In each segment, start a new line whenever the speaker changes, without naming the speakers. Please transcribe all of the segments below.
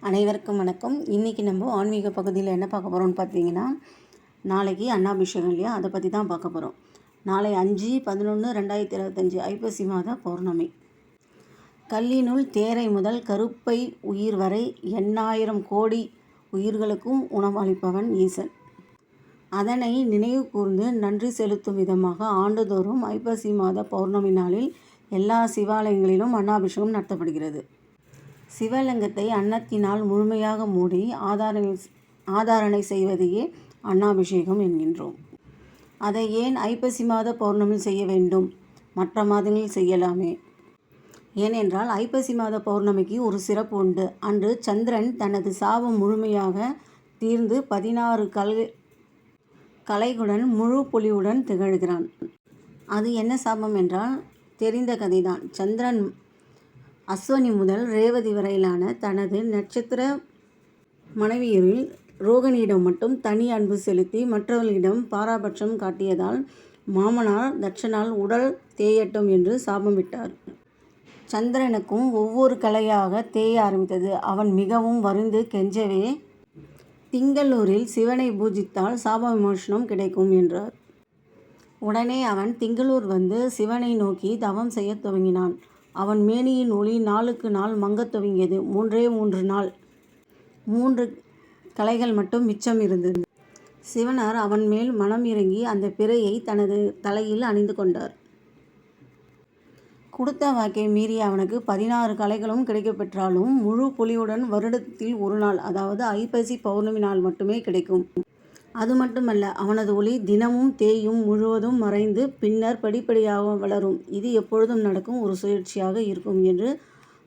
அனைவருக்கும் வணக்கம். இன்றைக்கி நம்ம ஆன்மீக பகுதியில் என்ன பார்க்க போகிறோம்னு பார்த்தீங்கன்னா, நாளைக்கு அன்னாபிஷேகம் இல்லையா, அதை பற்றி தான் பார்க்க போகிறோம். நாளை 5/11/2025 ஐப்பசி மாத பௌர்ணமி. கல்லினுள் தேரை முதல் கருப்பை உயிர் வரை 8000 கோடி உயிர்களுக்கும் உணவளிப்பவன் ஈசன். அதனை நினைவு கூர்ந்து நன்றி செலுத்தும் விதமாக ஆண்டுதோறும் ஐப்பசி மாத பௌர்ணமி நாளில் எல்லா சிவாலயங்களிலும் அன்னாபிஷேகம் நடத்தப்படுகிறது. சிவலிங்கத்தை அன்னத்தினால் முழுமையாக மூடி ஆதாரணை செய்வதையே அன்னாபிஷேகம் என்கின்றோம். அதை ஏன் ஐப்பசி மாத பௌர்ணமி செய்ய வேண்டும்? மற்ற மாதங்களில் செய்யலாமே. ஏனென்றால் ஐப்பசி மாத பௌர்ணமிக்கு ஒரு சிறப்பு உண்டு. அன்று சந்திரன் தனது சாபம் முழுமையாக தீர்ந்து 16 கலைகளுடன் முழு பொலிவுடன் திகழ்கிறான். அது என்ன சாபம் என்றால் தெரிந்த கதைதான். சந்திரன் அஸ்வினி முதல் ரேவதி வரையிலான தனது நட்சத்திர மனைவியரில் ரோகிணியிடம் மட்டும் தனி அன்பு செலுத்தி மற்றவர்களிடம் பாராபட்சம் காட்டியதால் மாமனார் தட்சனால் உடல் தேயட்டும் என்று சாபமிட்டார். சந்திரனுக்கும் ஒவ்வொரு கலையாக தேய ஆரம்பித்தது. அவன் மிகவும் வருந்து கெஞ்சவே திங்களூரில் சிவனை பூஜித்தால் சாப விமோசனம் கிடைக்கும் என்றார். உடனே அவன் திங்களூர் வந்து சிவனை நோக்கி தவம் செய்ய துவங்கினான். அவன் மேனியின் ஒளி நாளுக்கு நாள் மங்கத் துவங்கியது. 3 நாள் 3 கலைகள் மட்டும் மிச்சம் இருந்தது. சிவனார் அவன் மேல் மனம் இறங்கி அந்த பிறையை தனது தலையில் அணிந்து கொண்டார். கொடுத்த வாக்கை மீறிய அவனுக்கு 16 கலைகளும் கிடைக்கப்பெற்றாலும் முழு பொலிவுடன் வருடத்தில் ஒரு நாள், அதாவது ஐப்பசி பௌர்ணமி நாள் மட்டுமே கிடைக்கும். அது மட்டுமல்ல, அவனது ஒளி தினமும் தேயும், முழுவதும் மறைந்து பின்னர் படிப்படியாக வளரும். இது எப்பொழுதும் நடக்கும் ஒரு சுழற்சியாக இருக்கும் என்று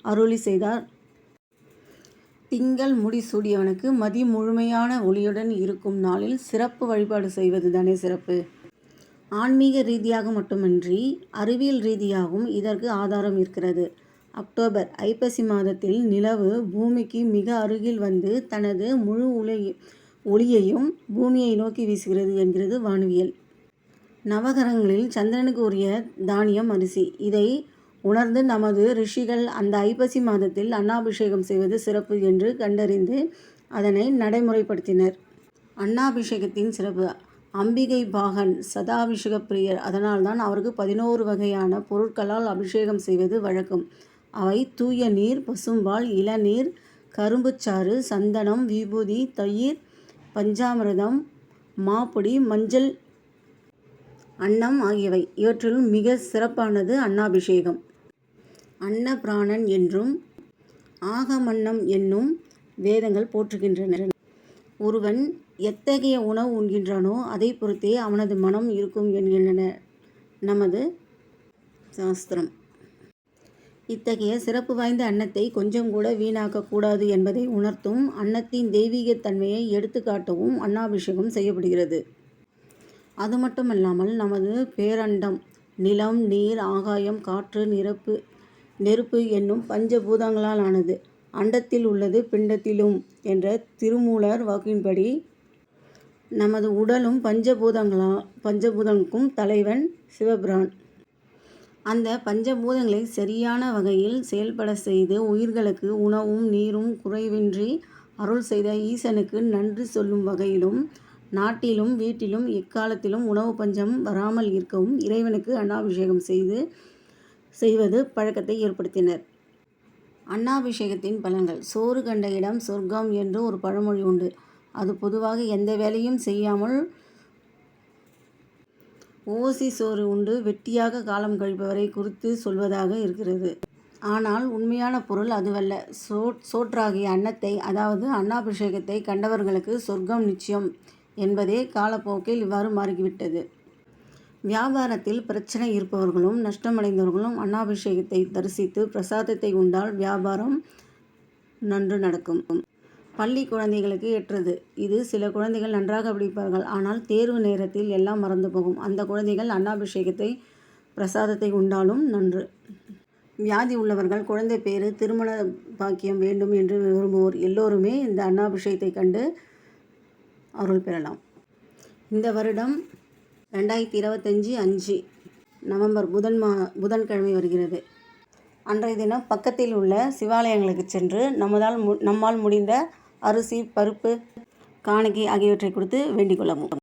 அருளி செய்தார். திங்கள் முடி சூடியவனுக்கு மதி முழுமையான ஒளியுடன் இருக்கும் நாளில் சிறப்பு வழிபாடு செய்வது தானே சிறப்பு. ஆன்மீக ரீதியாக மட்டுமின்றி அறிவியல் ரீதியாகவும் இதற்கு ஆதாரம் இருக்கிறது. அக்டோபர் ஐப்பசி மாதத்தில் நிலவு பூமிக்கு மிக அருகில் வந்து தனது முழு ஒளியையும் பூமியை நோக்கி வீசுகிறது என்கிறது வானவியல். நவகரங்களில் சந்திரனுக்கு உரிய தானியம் அரிசி. இதை உணர்ந்து நமது ரிஷிகள் அந்த ஐப்பசி மாதத்தில் அன்னாபிஷேகம் செய்வது சிறப்பு என்று கண்டறிந்து அதனை நடைமுறைப்படுத்தினர். அன்னாபிஷேகத்தின் சிறப்பு. அம்பிகை பாகன் சதாபிஷேக பிரியர். அதனால்தான் அவருக்கு 11 வகையான பொருட்களால் அபிஷேகம் செய்வது வழக்கம். அவை தூய நீர், பசும்பால், இளநீர், கரும்புச்சாறு, சந்தனம், விபூதி, தயிர், பஞ்சாமிர்தம், மாப்பொடி, மஞ்சள், அன்னம் ஆகியவை. இவற்றிலும் மிக சிறப்பானது அன்னாபிஷேகம். அன்ன பிராணன் என்றும் ஆகமன்னம் என்னும் வேதங்கள் போற்றுகின்றன. ஒருவன் எத்தகைய உணவு உண்கின்றானோ அதை பொறுத்தே அவனது மனம் இருக்கும் என்கின்றன நமது சாஸ்திரம். இத்தகைய சிறப்பு வாய்ந்த அன்னத்தை கொஞ்சம் கூட வீணாக்கக்கூடாது என்பதை உணர்த்தும் அன்னத்தின் தெய்வீகத்தன்மையை எடுத்துக்காட்டவும் அன்னாபிஷேகம் செய்யப்படுகிறது. அது மட்டுமல்லாமல் நமது பேரண்டம் நிலம், நீர், ஆகாயம், காற்று, நெருப்பு என்னும் பஞ்சபூதங்களால் ஆனது. அண்டத்தில் உள்ளது பிண்டத்திலும் என்ற திருமூலர் வாக்கின்படி நமது உடலும் பஞ்சபூதங்களுக்கும் தலைவன் சிவபிரான். அந்த பஞ்சபூதங்களை சரியான வகையில் செயல்பட செய்து உயிர்களுக்கு உணவும் நீரும் குறைவின்றி அருள் செய்த ஈசனுக்கு நன்றி சொல்லும் வகையிலும் நாட்டிலும் வீட்டிலும் எக்காலத்திலும் உணவு பஞ்சம் வராமல் இருக்கவும் இறைவனுக்கு அன்னாபிஷேகம் செய்வது பழக்கத்தை ஏற்படுத்தினர். அன்னாபிஷேகத்தின் பலன்கள். சோறு கண்ட இடம் சொர்க்கம் என்று ஒரு பழமொழி உண்டு. அது பொதுவாக எந்த வேலையும் செய்யாமல் ஓசி சோறு உண்டு வெட்டியாக காலம் கழிப்பவரை குறித்து சொல்வதாக இருக்கிறது. ஆனால் உண்மையான பொருள் அதுவல்ல. சோற்றாகிய அன்னத்தை, அதாவது அன்னாபிஷேகத்தை கண்டவர்களுக்கு சொர்க்கம் நிச்சயம் என்பதே காலப்போக்கில் இவ்வாறு மாறிவிட்டது. வியாபாரத்தில் பிரச்சனை இருப்பவர்களும் நஷ்டமடைந்தவர்களும் அன்னாபிஷேகத்தை தரிசித்து பிரசாதத்தை உண்டால் வியாபாரம் நன்று நடக்கும். பள்ளி குழந்தைகளுக்கு ஏற்றது இது. சில குழந்தைகள் நன்றாக படிப்பார்கள். ஆனால் தேர்வு நேரத்தில் எல்லாம் மறந்து போகும். அந்த குழந்தைகள் அன்னாபிஷேகத்தை பிரசாதத்தை உண்டாலும் நன்று. வியாதி உள்ளவர்கள், குழந்தை பேறு, திருமண பாக்கியம் வேண்டும் என்று விரும்புவோர் எல்லோருமே இந்த அன்னாபிஷேகத்தை கண்டு அருள் பெறலாம். இந்த வருடம் 2025 5 நவம்பர் புதன்கிழமை வருகிறது. அன்றைய தினம் பக்கத்தில் உள்ள சிவாலயங்களுக்கு சென்று நம்மால் முடிந்த அரிசி, பருப்பு, காணிக்கை ஆகியவற்றை கொடுத்து வேண்டிக் கொள்ளவும்.